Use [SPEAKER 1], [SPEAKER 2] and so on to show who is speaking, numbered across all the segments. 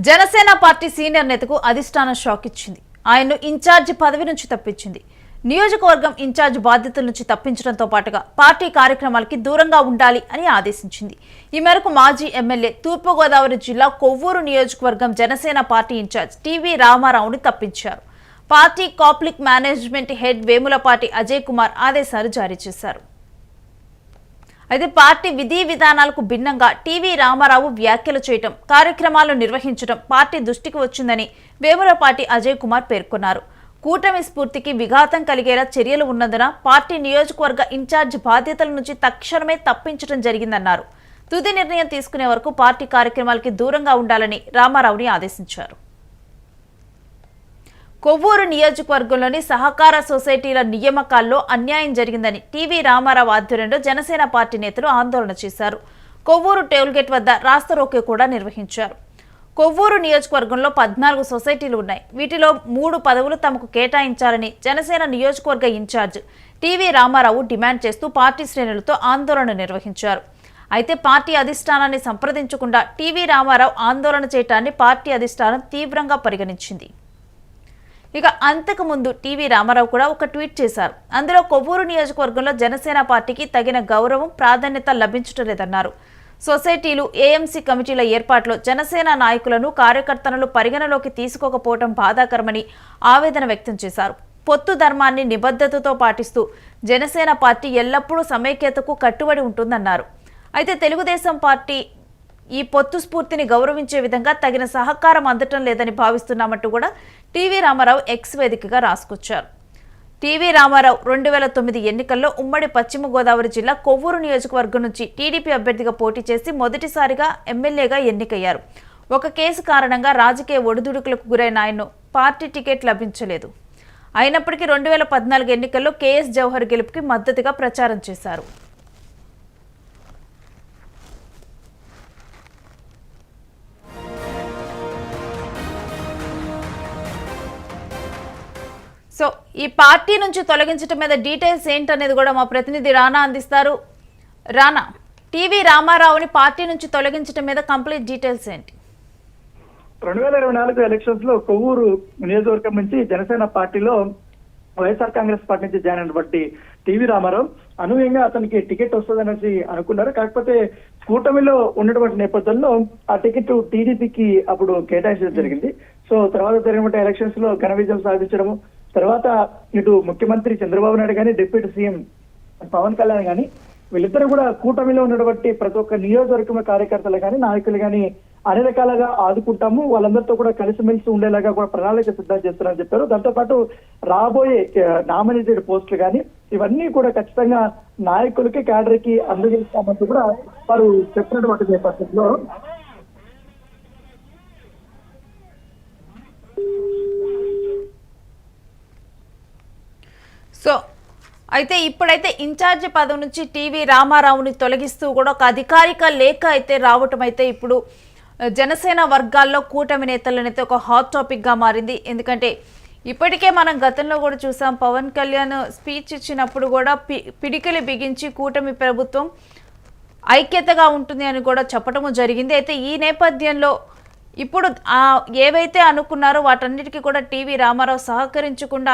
[SPEAKER 1] Janasena party senior నేతకు అధిష్టానం shock ఇచ్చింది. ఆయన్ను ఇన్ఛార్జ్ పదవి నుంచి తప్పించింది. నియోజకవర్గం ఇన్ఛార్జ్ బాధ్యతల నుంచి తప్పించడంతో పాటుగా పార్టీ కార్యక్రమాలకి దూరంగా ఉండాలి అని ఆదేశించింది. ఈ మేరకు మాజీ ఎమ్మెల్యే తూర్పుగోదావరి జిల్లా కొవ్వూరు నియోజకవర్గం జనసేన పార్టీ ఇన్ఛార్జ్ టీవీ రామారావుని తప్పించారు. పార్టీ కాంప్లిక్ మేనేజ్మెంట్ హెడ్ వేములపాటి అజయ్ కుమార్ ఆదేశాలు జారీ చేశారు. అయితే పార్టీ విధి విధానాలకు భిన్నంగా టీవీ రామారావు వ్యాఖ్యలు చేయటం, కార్యక్రమాలను నిర్వహించడం పార్టీ దృష్టికి వచ్చిందని వేములపాటి అజయ్ కుమార్ పేర్కొన్నారు. కూటమి స్ఫూర్తికి విఘాతం కలిగేలా చర్యలు ఉన్నందున పార్టీ నియోజకవర్గ ఇన్ఛార్జ్ బాధ్యతల నుంచి తక్షణమే తప్పించడం జరిగిందన్నారు. తుది నిర్ణయం తీసుకునే వరకు పార్టీ కార్యక్రమాలకి దూరంగా ఉండాలని రామారావుని ఆదేశించారు. కొవ్వూరు నియోజకవర్గంలోని సహకార సొసైటీల నియామకాల్లో అన్యాయం జరిగిందని టీవీ రామారావు ఆధ్వర్యంలో జనసేన పార్టీ నేతలు ఆందోళన చేశారు. కొవ్వూరు టోల్గేట్ వద్ద రాస్తారోకో కూడా నిర్వహించారు. కొవ్వూరు నియోజకవర్గంలో 14 సొసైటీలు ఉన్నాయి. వీటిలో 3 పదవులు తమకు కేటాయించాలని జనసేన నియోజకవర్గ ఇన్ఛార్జ్ టీవీ రామారావు డిమాండ్ చేస్తూ పార్టీ శ్రేణులతో ఆందోళన నిర్వహించారు. అయితే పార్టీ అధిష్టానాన్ని సంప్రదించకుండా టీవీ రామారావు ఆందోళన చేయటాన్ని పార్టీ అధిష్టానం తీవ్రంగా పరిగణించింది. ఇక అంతకుముందు టీవీ రామారావు కూడా ఒక ట్వీట్ చేశారు. అందులో కొవ్వూరు నియోజకవర్గంలో జనసేన పార్టీకి తగిన గౌరవం, ప్రాధాన్యత లభించడం లేదన్నారు. సొసైటీలు, ఏఎంసీ కమిటీల ఏర్పాట్లో జనసేన నాయకులను, కార్యకర్తలను పరిగణలోకి తీసుకోకపోవడం బాధాకరమని ఆవేదన వ్యక్తం చేశారు. పొత్తు ధర్మాన్ని నిబద్ధతతో పాటిస్తూ జనసేన పార్టీ ఎల్లప్పుడూ సమైక్యతకు కట్టుబడి ఉంటుందన్నారు. అయితే తెలుగుదేశం పార్టీ ఈ పొత్తు స్ఫూర్తిని గౌరవించే విధంగా తగిన సహకారం అందటం లేదని భావిస్తున్నామంటూ కూడా టీవీ రామారావు ఎక్స్ వేదికగా రాసుకొచ్చారు. టీవీ రామారావు 2009 ఎన్నికల్లో ఉమ్మడి పశ్చిమ గోదావరి జిల్లా కొవ్వూరు నియోజకవర్గం నుంచి టీడీపీ అభ్యర్థిగా పోటీ చేసి మొదటిసారిగా ఎమ్మెల్యేగా ఎన్నికయ్యారు. ఒక కేసు కారణంగా రాజకీయ ఒడిదుడుకులకు గురైన ఆయన్ను పార్టీ టికెట్ లభించలేదు. అయినప్పటికీ 2014 ఎన్నికల్లో కేఎస్ జవహర్ గెలుపుకి మద్దతుగా ప్రచారం చేశారు. సో ఈ పార్టీ నుంచి తొలగించడం మీద డీటెయిల్స్ ఏంటనేది కూడా మా ప్రతినిధి రానా అందిస్తారు. రానా, టీవీ రామారావుని పార్టీ నుంచి తొలగించడం మీద కంప్లీట్ డీటెయిల్స్ ఏంటి?
[SPEAKER 2] 2024 ఎలక్షన్స్ లో కొవ్వూరు నియోజకవర్గం నుంచి జనసేన పార్టీలో వైఎస్ఆర్ కాంగ్రెస్ పార్టీ నుంచి జాయిన్ అయినటువంటి టీవీ రామారావు అనూహ్యంగా అతనికి టికెట్ వస్తుందనేసి అనుకున్నారు. కాకపోతే కూటమిలో ఉన్నటువంటి నేపథ్యంలో ఆ టికెట్ టీడీపీకి అప్పుడు కేటాయించడం జరిగింది. సో తర్వాత జరిగినటువంటి ఎలక్షన్స్ లో ఘన విజయం సాధించడము, తర్వాత ఇటు ముఖ్యమంత్రి చంద్రబాబు నాయుడు కానీ, డిప్యూటీ సీఎం పవన్ కళ్యాణ్ కానీ వీళ్ళిద్దరూ కూడా కూటమిలో ఉన్నటువంటి ప్రతి ఒక్క నియోజకవర్గం కార్యకర్తలు కానీ, నాయకులు కానీ అన్ని రకాలుగా ఆదుకుంటాము, వాళ్ళందరితో కూడా కలిసిమెలిసి ఉండేలాగా కూడా ప్రణాళిక సిద్ధం చేస్తారని చెప్పారు. దాంతోపాటు రాబోయే నామినేటెడ్ పోస్టులు కానీ ఇవన్నీ కూడా ఖచ్చితంగా నాయకులకి, క్యాడర్కి అందజేస్తామంటూ కూడా వారు చెప్పినటువంటి నేపథ్యంలో
[SPEAKER 1] సో అయితే ఇప్పుడైతే ఇన్ఛార్జి పదవి నుంచి టీవీ రామారావుని తొలగిస్తూ కూడా ఒక అధికారిక లేఖ అయితే రావటం అయితే ఇప్పుడు జనసేన వర్గాల్లో కూటమి నేతలనైతే ఒక హాట్ టాపిక్గా మారింది. ఎందుకంటే ఇప్పటికే మనం గతంలో కూడా చూసాం, పవన్ కళ్యాణ్ స్పీచ్ ఇచ్చినప్పుడు కూడా పిడికిలి బిగించి కూటమి ప్రభుత్వం ఐక్యతగా ఉంటుంది అని కూడా చెప్పడము జరిగింది. అయితే ఈ నేపథ్యంలో ఇప్పుడు ఏవైతే అనుకున్నారో వాటన్నిటికీ కూడా టీవీ రామారావు సహకరించకుండా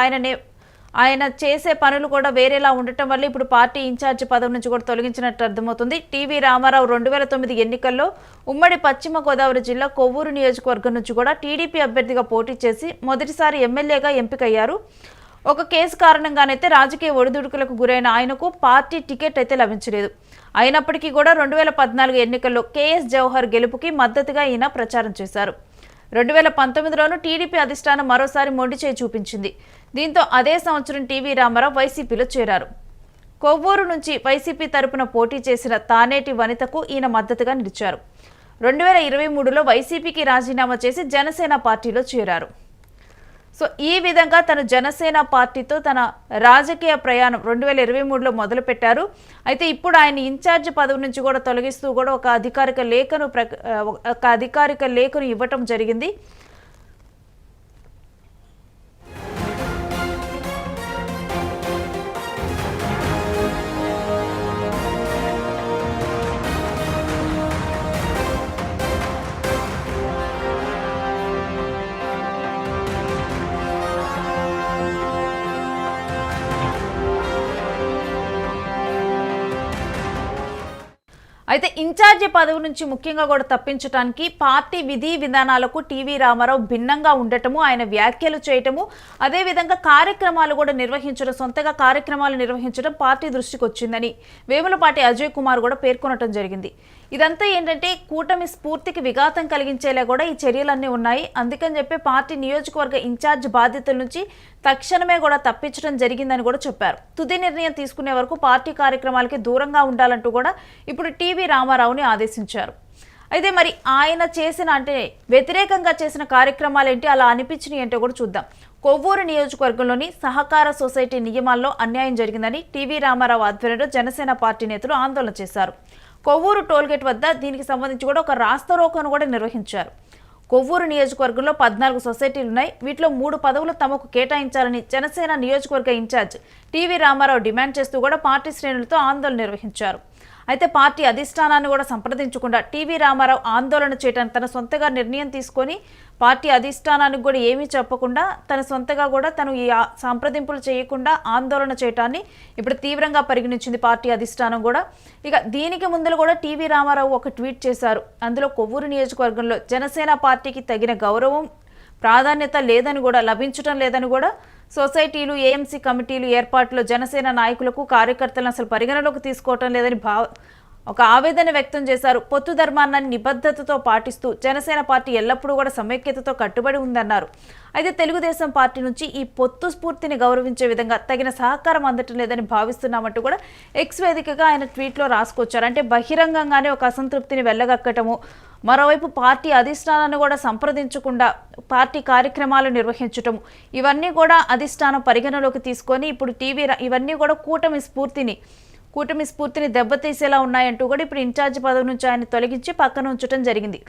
[SPEAKER 1] ఆయన చేసే పనులు కూడా వేరేలా ఉండటం వల్ల ఇప్పుడు పార్టీ ఇన్ఛార్జ్ పదవి నుంచి కూడా తొలగించినట్టు అర్థమవుతుంది. టీవీ రామారావు 2009 ఎన్నికల్లో ఉమ్మడి పశ్చిమ గోదావరి జిల్లా కొవ్వూరు నియోజకవర్గం నుంచి కూడా టీడీపీ అభ్యర్థిగా పోటీ చేసి మొదటిసారి ఎమ్మెల్యేగా ఎంపికయ్యారు. ఒక కేసు కారణంగానైతే రాజకీయ ఒడిదుడుకులకు గురైన ఆయనకు పార్టీ టికెట్ అయితే లభించలేదు. అయినప్పటికీ కూడా 2014 ఎన్నికల్లో కేఎస్ జవహర్ గెలుపుకి మద్దతుగా ఈయన ప్రచారం చేశారు. 2019లోనూ టీడీపీ అధిష్టానం మరోసారి మొండి చేయి చూపించింది. దీంతో అదే సంవత్సరం టీవీ రామారావు వైసీపీలో చేరారు. కొవ్వూరు నుంచి వైసీపీ తరపున పోటీ చేసిన తానేటి వనితకు ఈయన మద్దతుగా నిలిచారు. 2023లో వైసీపీకి రాజీనామా చేసి జనసేన పార్టీలో చేరారు. సో ఈ విధంగా తను జనసేన పార్టీతో తన రాజకీయ ప్రయాణం 2023లో మొదలుపెట్టారు. అయితే ఇప్పుడు ఆయన ఇన్ఛార్జ్ పదవి నుంచి కూడా తొలగిస్తూ కూడా ఒక అధికారిక లేఖను ఇవ్వటం జరిగింది. అయితే ఇన్ఛార్జి పదవి నుంచి ముఖ్యంగా కూడా తప్పించడానికి పార్టీ విధి విధానాలకు టీవీ రామారావు భిన్నంగా ఉండటము, ఆయన వ్యాఖ్యలు చేయటము, అదేవిధంగా కార్యక్రమాలు కూడా నిర్వహించడం, సొంతగా కార్యక్రమాలు నిర్వహించడం పార్టీ దృష్టికి వచ్చిందని వేములపాటి అజయ్ కుమార్ కూడా పేర్కొనడం జరిగింది. ఇదంతా ఏంటంటే కూటమి స్ఫూర్తికి విఘాతం కలిగించేలా కూడా ఈ చర్యలన్నీ ఉన్నాయి. అందుకని చెప్పి పార్టీ నియోజకవర్గ ఇన్ఛార్జ్ బాధ్యతల నుంచి తక్షణమే కూడా తప్పించడం జరిగిందని కూడా చెప్పారు. తుది నిర్ణయం తీసుకునే వరకు పార్టీ కార్యక్రమాలకి దూరంగా ఉండాలంటూ కూడా ఇప్పుడు టీవీ రామారావుని ఆదేశించారు. అయితే మరి ఆయన చేసిన అంటే వ్యతిరేకంగా చేసిన కార్యక్రమాలు ఏంటి, అలా అనిపించినాయి ఏంటో కూడా చూద్దాం. కొవ్వూరు నియోజకవర్గంలోని సహకార సొసైటీ నియమాల్లో అన్యాయం జరిగిందని టీవీ రామారావు ఆధ్వర్యంలో జనసేన పార్టీ నేతలు ఆందోళన చేశారు. కొవ్వూరు టోల్గేట్ వద్ద దీనికి సంబంధించి కూడా ఒక రాస్తారోకోను కూడా నిర్వహించారు. కొవ్వూరు నియోజకవర్గంలో 14 సొసైటీలు ఉన్నాయి. వీటిలో 3 పదవులు తమకు కేటాయించాలని జనసేన నియోజకవర్గ ఇన్ఛార్జ్ టీవీ రామారావు డిమాండ్ చేస్తూ కూడా పార్టీ శ్రేణులతో ఆందోళన నిర్వహించారు. అయితే పార్టీ అధిష్టానాన్ని కూడా సంప్రదించకుండా టీవీ రామారావు ఆందోళన చేయడానికి తన సొంతగా నిర్ణయం తీసుకొని పార్టీ అధిష్టానానికి కూడా ఏమీ చెప్పకుండా తన సొంతగా కూడా తను ఈ సంప్రదింపులు చేయకుండా ఆందోళన చేయటాన్ని ఇప్పుడు తీవ్రంగా పరిగణించింది పార్టీ అధిష్టానం కూడా. ఇక దీనికి ముందు కూడా టీవీ రామారావు ఒక ట్వీట్ చేశారు. అందులో కొవ్వూరు నియోజకవర్గంలో జనసేన పార్టీకి తగిన గౌరవం ప్రాధాన్యత లేదని కూడా లభించడం లేదని కూడా సొసైటీలు ఏఎంసీ కమిటీలు ఏర్పాటులో జనసేన నాయకులకు కార్యకర్తలను అసలు పరిగణలోకి తీసుకోవటం లేదని ఒక ఆవేదన వ్యక్తం చేశారు. పొత్తు ధర్మాన్ని నిబద్ధతతో పాటిస్తూ జనసేన పార్టీ ఎల్లప్పుడూ కూడా సమైక్యతతో కట్టుబడి ఉందన్నారు. అయితే తెలుగుదేశం పార్టీ నుంచి ఈ పొత్తు స్ఫూర్తిని గౌరవించే విధంగా తగిన సహకారం అందటం లేదని భావిస్తున్నామంటూ కూడా ఎక్స్ వేదికగా ఆయన ట్వీట్లో రాసుకొచ్చారు. అంటే బహిరంగంగానే ఒక అసంతృప్తిని వెళ్ళగక్కటము, మరోవైపు పార్టీ అధిష్టానాన్ని కూడా సంప్రదించకుండా పార్టీ కార్యక్రమాలు నిర్వహించటం, ఇవన్నీ కూడా అధిష్టానం పరిగణలోకి తీసుకొని ఇప్పుడు ఇవన్నీ కూడా కూటమి స్ఫూర్తిని దెబ్బతీసేలా ఉన్నాయంటూ కూడా ఇప్పుడు ఇన్ఛార్జ్ పదవి నుంచి ఆయన తొలగించి పక్కన ఉంచడం జరిగింది.